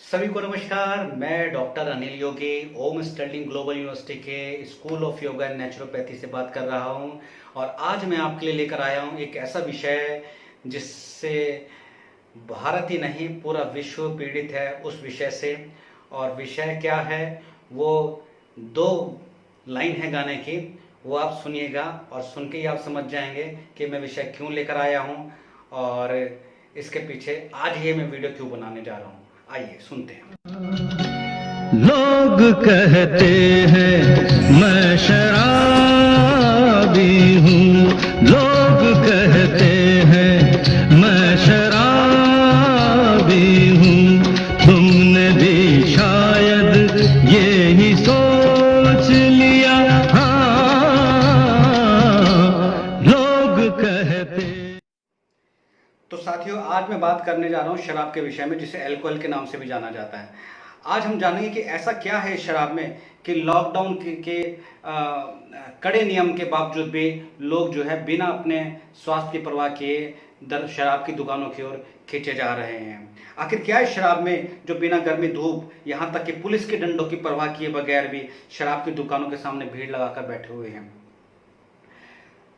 सभी को नमस्कार। मैं डॉक्टर अनिल योगी ओम स्टर्लिंग ग्लोबल यूनिवर्सिटी के school of yoga and naturopathy से बात कर रहा हूं। और आज मैं आपके लिए लेकर आया हूं एक ऐसा विषय जिससे भारत ही नहीं पूरा विश्व पीड़ित है उस विषय से। और विषय क्या है, वो दो लाइन है गाने की, वो आप सुनिएगा और सुन के ही आप समझ जाएंगे कि मैं विषय क्यों लेकर आया हूं और इसके पीछे आज ही मैं वीडियो क्यों बनाने जा रहा हूं। आइए सुनते हैं। लोग कहते हैं मैं शराबी हूँ। लोग कहते हैं मैं शराबी हूँ। तुमने भी शायद ये ही सोच लिया। हाँ, लोग कहते। तो साथियों, आज मैं बात करने जा रहा हूँ शराब के विषय में, जिसे अल्कोहल के नाम से भी जाना जाता है। आज हम जानेंगे कि ऐसा क्या है इस शराब में कि लॉकडाउन के कड़े नियम के बावजूद भी लोग जो है बिना अपने स्वास्थ्य की परवाह किए शराब की दुकानों की ओर खींचे जा रहे हैं। आखिर क्या है शराब में जो बिना गर्मी धूप यहाँ तक कि पुलिस के डंडों की परवाह किए बगैर भी शराब की दुकानों के सामने भीड़ लगाकर बैठे हुए हैं।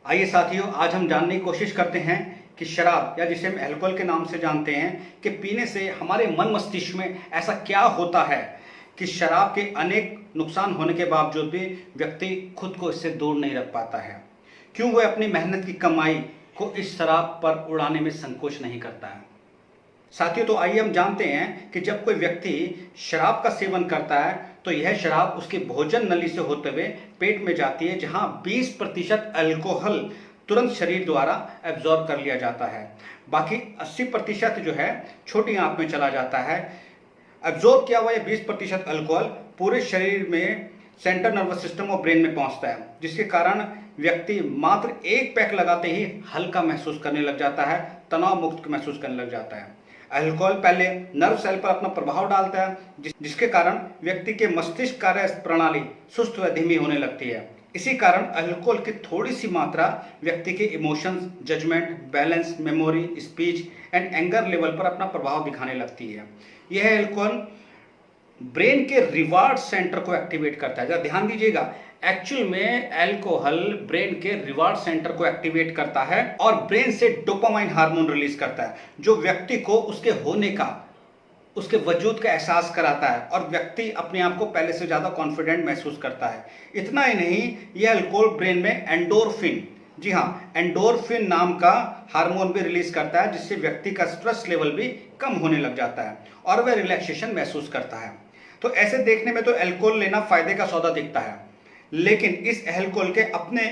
आइए साथियों, आज हम जानने की कोशिश करते हैं कि शराब, या जिसे हम अल्कोहल के नाम से जानते हैं, कि पीने से हमारे मन मस्तिष्क में ऐसा क्या होता है कि शराब के अनेक नुकसान होने के बावजूद भी व्यक्ति खुद को इससे दूर नहीं रख पाता है। क्यों वह अपनी मेहनत की कमाई को इस शराब पर उड़ाने में संकोच नहीं करता है। साथियों, तो आइए हम जानते हैं कि जब कोई व्यक्ति शराब का सेवन करता है तो यह शराब उसके भोजन नली से होते हुए पेट में जाती है, जहां 20% अल्कोहल तुरंत शरीर द्वारा एब्जॉर्ब कर लिया जाता है। बाकी 80% जो है छोटी आंत में चला जाता है। एब्जॉर्ब किया हुआ यह 20% अल्कोहल पूरे शरीर में सेंट्रल नर्वस सिस्टम और ब्रेन में पहुंचता है, जिसके कारण व्यक्ति मात्र एक पैक लगाते ही हल्का महसूस करने लग जाता है, तनाव मुक्त महसूस करने लग जाता है। अल्कोहल पहले नर्व सेल पर अपना प्रभाव डालता है, जिसके कारण व्यक्ति के मस्तिष्क कार्य प्रणाली सुस्त व धीमी होने लगती है। इसी कारण अल्कोहल की थोड़ी सी मात्रा व्यक्ति के emotions, judgement, balance, memory, speech and anger level पर अपना प्रभाव दिखाने लगती है। यह अल्कोहल ब्रेन के रिवार्ड सेंटर को एक्टिवेट करता है। जरा ध्यान दीजिएगा, एक्चुअल में अल्कोहल ब्रेन के रिवार्ड सेंटर को एक्टिवेट करता है और ब्रेन से डोपामाइन हार्मोन रिलीज करता है, जो व्यक्ति को उसके होने का, उसके वजूद का एहसास कराता है और व्यक्ति अपने आप को पहले से ज्यादा कॉन्फिडेंट महसूस करता है। इतना ही नहीं, यह अल्कोहल ब्रेन में एंडोर्फिन, जी हाँ, एंडोर्फिन नाम का हार्मोन भी रिलीज करता है, जिससे व्यक्ति का स्ट्रेस लेवल भी कम होने लग जाता है और वह रिलैक्सेशन महसूस करता है। तो ऐसे देखने में तो अल्कोहल लेना फायदे का सौदा दिखता है, लेकिन इस अल्कोहल के अपने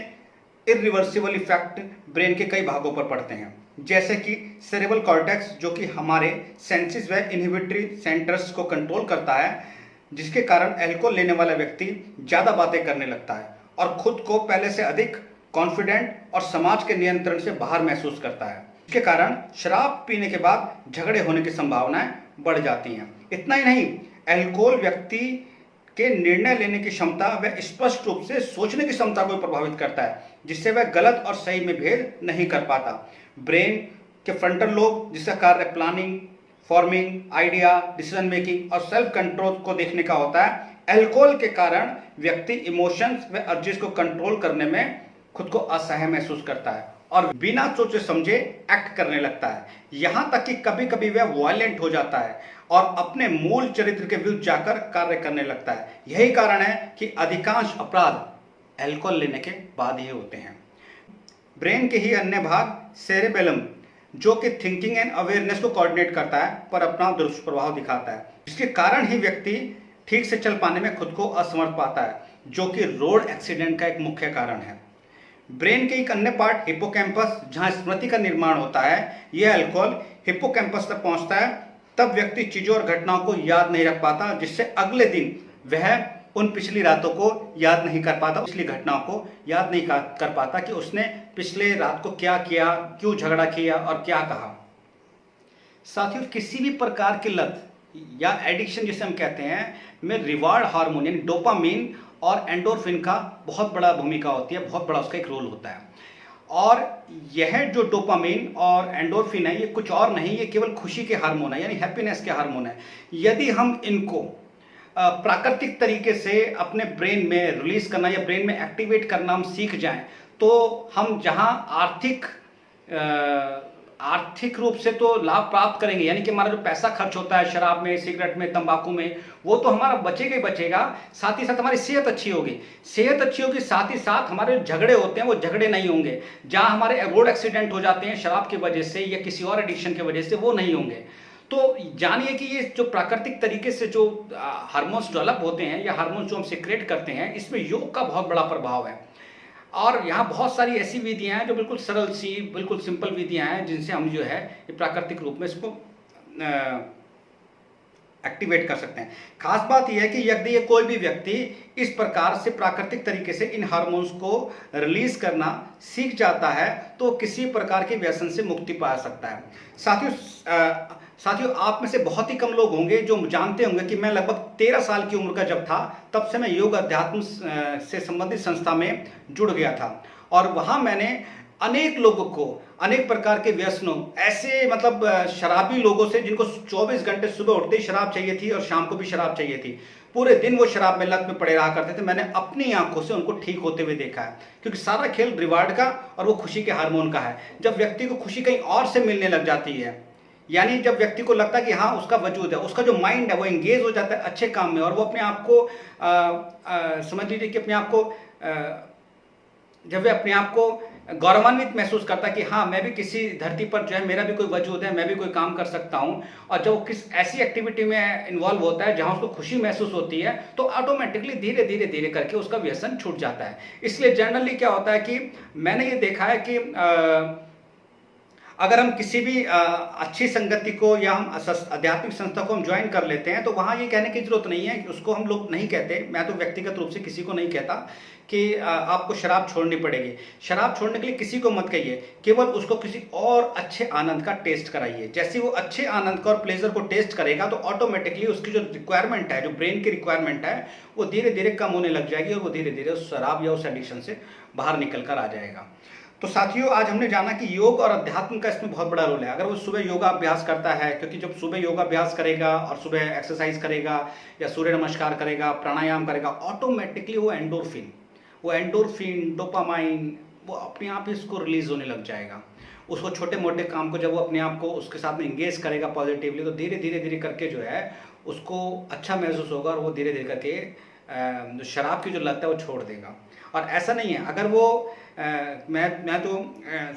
इरिवर्सिबल इफेक्ट ब्रेन के कई भागों पर पड़ते हैं, जैसे कि सेरेब्रल कॉर्टेक्स, जो कि हमारे सेंसेस व इनहिबिटरी सेंटर्स को कंट्रोल करता है, जिसके कारण अल्कोहल लेने वाला व्यक्ति ज़्यादा बातें करने लगता है और खुद को पहले से अधिक कॉन्फिडेंट और समाज के नियंत्रण से बाहर महसूस करता है। इसके कारण शराब पीने के बाद झगड़े होने की संभावनाएं बढ़ जाती हैं। इतना ही नहीं, अल्कोहल व्यक्ति के निर्णय लेने की क्षमता व स्पष्ट रूप से सोचने की क्षमता को प्रभावित करता है, जिससे वह गलत और सही में भेद नहीं कर पाता। ब्रेन के फ्रंटल लोब, जिसका कार्य planning, forming, idea, decision making और सेल्फ कंट्रोल को देखने का होता है, अल्कोहल के कारण व्यक्ति इमोशंस व अर्जेस को कंट्रोल करने में खुद को असहाय महसूस करता है और बिना सोचे समझे एक्ट करने लगता है। यहां तक कि कभी कभी वह वायलेंट हो जाता है और अपने मूल चरित्र के विरुद्ध जाकर कार्य करने लगता है। यही कारण है कि अधिकांश अपराध अल्कोहल लेने के बाद ही होते हैं। ब्रेन के ही अन्य भाग सेरेबेलम, जो कि थिंकिंग एंड अवेयरनेस को कोऑर्डिनेट करता है, पर अपना दुष्प्रभाव दिखाता है, जिसके कारण ही व्यक्ति ठीक से चल पाने में खुद को असमर्थ पाता है, जो कि रोड एक्सीडेंट का एक मुख्य कारण है। ब्रेन के एक अन्य पार्ट हिप्पोकैम्पस, जहां स्मृति का निर्माण होता है, यह अल्कोहल हिप्पोकैम्पस तक पहुंचता है, तब व्यक्ति चीजों और घटनाओं को याद नहीं रख पाता, जिससे अगले दिन वह उन पिछली रातों को याद नहीं कर पाता, पिछली घटनाओं को याद नहीं कर पाता कि उसने पिछले रात को क्या किया, क्यों झगड़ा किया और क्या कहा। साथियों, किसी भी प्रकार की लत या एडिक्शन जिसे हम कहते हैं में रिवार्ड हार्मोन यानी डोपामीन और एंडोर्फिन का बहुत बड़ा भूमिका होती है, बहुत बड़ा उसका एक रोल होता है। और यह जो डोपामिन और एंडोर्फिन है, ये कुछ और नहीं, ये केवल खुशी के हार्मोन है, यानी हैप्पीनेस के हार्मोन है। यदि हम इनको प्राकृतिक तरीके से अपने ब्रेन में रिलीज करना या ब्रेन में एक्टिवेट करना हम सीख जाएं, तो हम जहां आर्थिक रूप से तो लाभ प्राप्त करेंगे, यानी कि हमारा जो पैसा खर्च होता है शराब में, सिगरेट में, तंबाकू में, वो तो हमारा बचेगा ही बचेगा, साथ ही साथ हमारी सेहत अच्छी होगी। सेहत अच्छी होगी, साथ ही साथ हमारे झगड़े होते हैं वो झगड़े नहीं होंगे। जहां हमारे रोड एक्सीडेंट हो जाते हैं शराब की वजह से या किसी और एडिक्शन की वजह से, वो नहीं होंगे। तो जानिए कि ये जो प्राकृतिक तरीके से जो हार्मोन्स डेवलप होते हैं या हार्मोन्स जो हम सिक्रेट करते हैं, इसमें योग का बहुत बड़ा प्रभाव है। और यहाँ बहुत सारी ऐसी विधियां हैं जो बिल्कुल सरल सी, बिल्कुल सिंपल विधियां हैं, जिनसे हम जो है ये प्राकृतिक रूप में इसको एक्टिवेट कर सकते हैं। खास बात यह है कि यदि ये कोई भी व्यक्ति इस प्रकार से प्राकृतिक तरीके से इन हार्मोन्स को रिलीज करना सीख जाता है, तो किसी प्रकार के व्यसन से मुक्ति पा सकता है। साथियों, आप में से बहुत ही कम लोग होंगे जो जानते होंगे कि मैं लगभग 13 साल की उम्र का जब था, तब से मैं योग अध्यात्म से संबंधित संस्था में जुड़ गया था। और वहां मैंने अनेक लोगों को अनेक प्रकार के व्यसनों, ऐसे मतलब शराबी लोगों से जिनको 24 घंटे सुबह उठते ही शराब चाहिए थी और शाम को भी शराब चाहिए थी, पूरे दिन वो शराब में लत में पड़े रहा करते थे, मैंने अपनी आंखों से उनको ठीक होते हुए देखा है। क्योंकि सारा खेल रिवार्ड का और वो खुशी के हार्मोन का है। जब व्यक्ति को खुशी कहीं और से मिलने लग जाती है, यानी जब व्यक्ति को लगता है कि हाँ उसका वजूद है, उसका जो माइंड है वो एंगेज हो जाता है अच्छे काम में, और वो अपने आप को समझ लीजिए कि अपने आप को जब वे अपने आप को गौरवान्वित महसूस करता है कि हाँ मैं भी किसी धरती पर जो है मेरा भी कोई वजूद है, मैं भी कोई काम कर सकता हूँ, और जब वो किस ऐसी एक्टिविटी में इन्वॉल्व होता है जहाँ उसको खुशी महसूस होती है, तो ऑटोमेटिकली धीरे धीरे धीरे करके उसका व्यसन छूट जाता है। इसलिए जनरली क्या होता है कि मैंने ये देखा है कि अगर हम किसी भी अच्छी संगति को या हम आध्यात्मिक संस्था को हम ज्वाइन कर लेते हैं, तो वहाँ ये कहने की जरूरत नहीं है कि उसको हम लोग नहीं कहते, मैं तो व्यक्तिगत रूप से किसी को नहीं कहता कि आपको शराब छोड़नी पड़ेगी। शराब छोड़ने के लिए किसी को मत कहिए, केवल उसको किसी और अच्छे आनंद का टेस्ट कराइए। जैसे वो अच्छे आनंद का और प्लेजर को टेस्ट करेगा, तो ऑटोमेटिकली उसकी जो रिक्वायरमेंट है, जो ब्रेन की रिक्वायरमेंट है, वो धीरे धीरे कम होने लग जाएगी और वो धीरे धीरे उस शराब या उस एडिक्शन से बाहर निकल कर आ जाएगा। तो साथियों, आज हमने जाना कि योग और अध्यात्म का इसमें बहुत बड़ा रोल है। अगर वो सुबह योगा अभ्यास करता है, क्योंकि जब सुबह योगा अभ्यास करेगा और सुबह एक्सरसाइज करेगा या सूर्य नमस्कार करेगा, प्राणायाम करेगा, ऑटोमेटिकली वो एंडोर्फिन, डोपामाइन, वो अपने आप ही इसको रिलीज होने लग जाएगा। उसको छोटे मोटे काम को जब वो अपने आप को उसके साथ में इंगेज करेगा पॉजिटिवली, तो धीरे धीरे धीरे करके जो है उसको अच्छा महसूस होगा और वो धीरे धीरे करके जो शराब की जो लत है वो छोड़ देगा। और ऐसा नहीं है, अगर वो मैं तो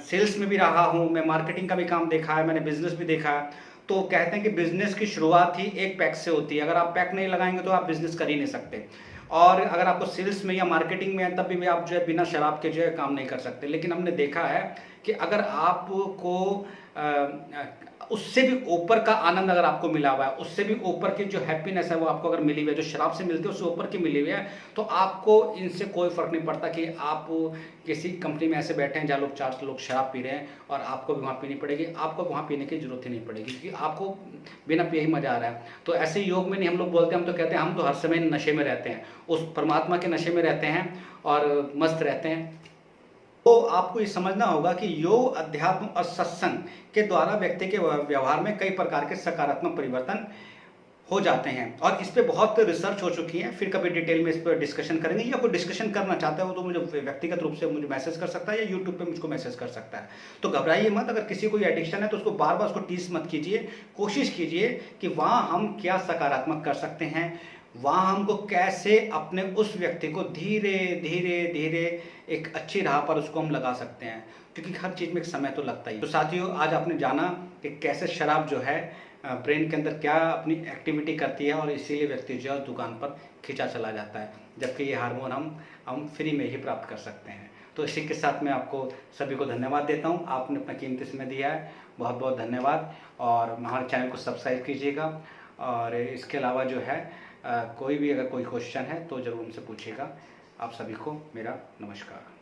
सेल्स में भी रहा हूँ, मैं मार्केटिंग का भी काम देखा है, मैंने बिजनेस भी देखा है। तो कहते हैं कि बिजनेस की शुरुआत ही एक पैक से होती है। अगर आप पैक नहीं लगाएंगे तो आप बिजनेस कर ही नहीं सकते। और अगर आपको सेल्स में या मार्केटिंग में है, तब भी आप जो है बिना शराब के जो है काम नहीं कर सकते। लेकिन हमने देखा है कि अगर आपको उससे भी ऊपर का आनंद अगर आपको मिला हुआ है, उससे भी ऊपर की जो हैप्पीनेस है वो आपको अगर मिली हुई है, जो शराब से मिलती है उससे ऊपर की मिली हुई है, तो आपको इनसे कोई फर्क नहीं पड़ता कि आप किसी कंपनी में ऐसे बैठे हैं जहाँ लोग 4 लोग शराब पी रहे हैं और आपको भी वहाँ पीनी पड़ेगी। आपको वहाँ पीने की जरूरत ही नहीं पड़ेगी, क्योंकि आपको बिना पिए ही मजा आ रहा है। तो ऐसे योग में नहीं हम लोग बोलते, हम तो कहते हैं हम तो हर समय नशे में रहते हैं, उस परमात्मा के नशे में रहते हैं और मस्त रहते हैं। तो आपको ये समझना होगा कि योग, अध्यात्म और सत्संग के द्वारा व्यक्ति के व्यवहार में कई प्रकार के सकारात्मक परिवर्तन हो जाते हैं, और इस पे बहुत रिसर्च हो चुकी है। फिर कभी डिटेल में इस पर डिस्कशन करेंगे, या कोई डिस्कशन करना चाहता है वो तो मुझे व्यक्तिगत रूप से मुझे मैसेज कर सकता है या यूट्यूब पे मुझको मैसेज कर सकता है। तो घबराइए मत, अगर किसी को एडिक्शन है तो उसको बार बार उसको टीस मत कीजिए। कोशिश कीजिए कि वहाँ हम क्या सकारात्मक कर सकते हैं, वहाँ हमको कैसे अपने उस व्यक्ति को धीरे धीरे धीरे एक अच्छी राह पर उसको हम लगा सकते हैं, क्योंकि हर चीज़ में एक समय तो लगता ही। तो साथियों, आज आपने जाना कि कैसे शराब जो है ब्रेन के अंदर क्या अपनी एक्टिविटी करती है, और इसीलिए व्यक्ति जो है दुकान पर खींचा चला जाता है, जबकि ये हार्मोन हम फ्री में ही प्राप्त कर सकते हैं। तो इसी के साथ मैं आपको सभी को धन्यवाद देता हूँ। आपने अपना कीमती समय दिया है, बहुत बहुत धन्यवाद। और हमारे चैनल को सब्सक्राइब कीजिएगा, और इसके अलावा जो है कोई भी अगर कोई क्वेश्चन है तो ज़रूर उनसे पूछिएगा। आप सभी को मेरा नमस्कार।